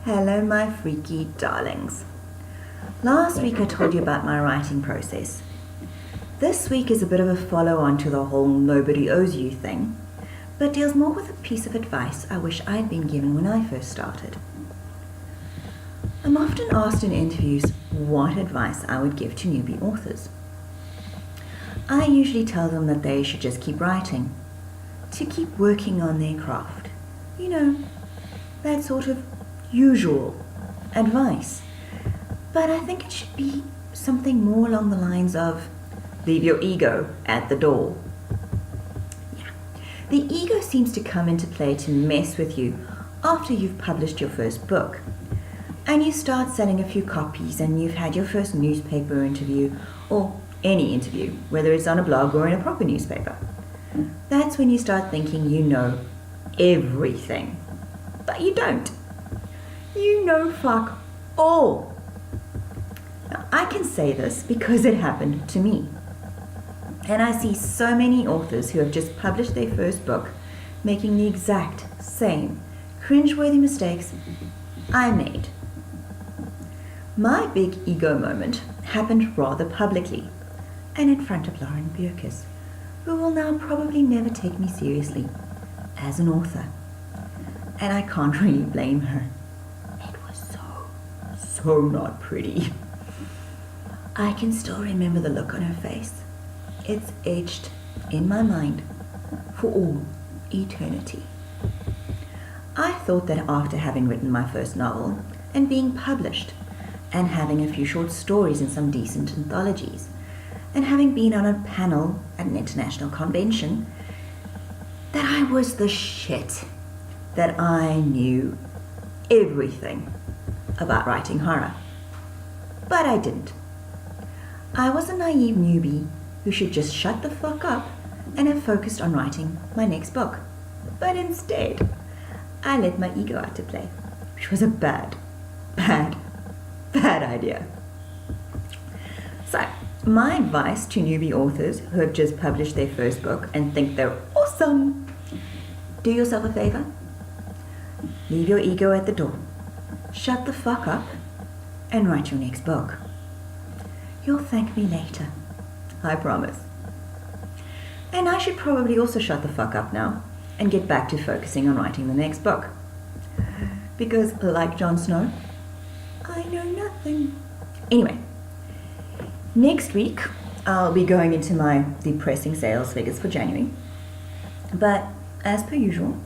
Hello, my freaky darlings. Last week I told you about my writing process. This week is a bit of a follow-on to the whole nobody owes you thing, but deals more with a piece of advice I wish I'd been given when I first started. I'm often asked in interviews what advice I would give to newbie authors. I usually tell them that they should just keep writing, to keep working on their craft. You know, that sort of usual advice. But I think it should be something more along the lines of leave your ego at the door. Yeah. The ego seems to come into play to mess with you after you've published your first book and you start selling a few copies and you've had your first newspaper interview or any interview, whether it's on a blog or in a proper newspaper. That's when you start thinking you know everything. But you don't. You know fuck all. Now, I can say this because it happened to me. And I see so many authors who have just published their first book making the exact same cringeworthy mistakes I made. My big ego moment happened rather publicly and in front of Lauren Bierkes, who will now probably never take me seriously as an author. And I can't really blame her. It was so not pretty. I can still remember the look on her face. It's etched in my mind for all eternity. I thought that after having written my first novel and being published and having a few short stories in some decent anthologies and having been on a panel at an international convention, that I was the shit, that I knew everything about writing horror. But I didn't. I was a naive newbie who should just shut the fuck up and have focused on writing my next book. But instead, I let my ego out to play, which was a bad idea. So, my advice to newbie authors who have just published their first book and think they're awesome: do yourself a favor. Leave your ego at the door. Shut the fuck up and write your next book. You'll thank me later. I promise. And I should probably also shut the fuck up now and get back to focusing on writing the next book. Because, like Jon Snow, I know nothing. Anyway, next week I'll be going into my depressing sales figures for January. But, as per usual,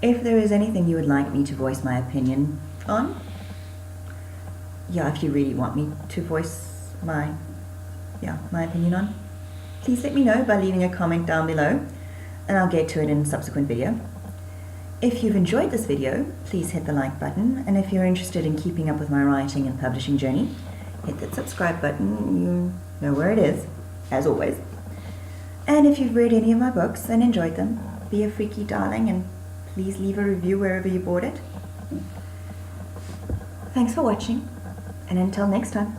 if there is anything you would like me to voice my opinion on, if you really want me to voice my opinion on, please let me know by leaving a comment down below and I'll get to it in a subsequent video. If you've enjoyed this video, please hit the like button, and if you're interested in keeping up with my writing and publishing journey, hit that subscribe button. You know where it is, as always. And if you've read any of my books and enjoyed them, be a freaky darling and please leave a review wherever you bought it. Thanks for watching, and until next time.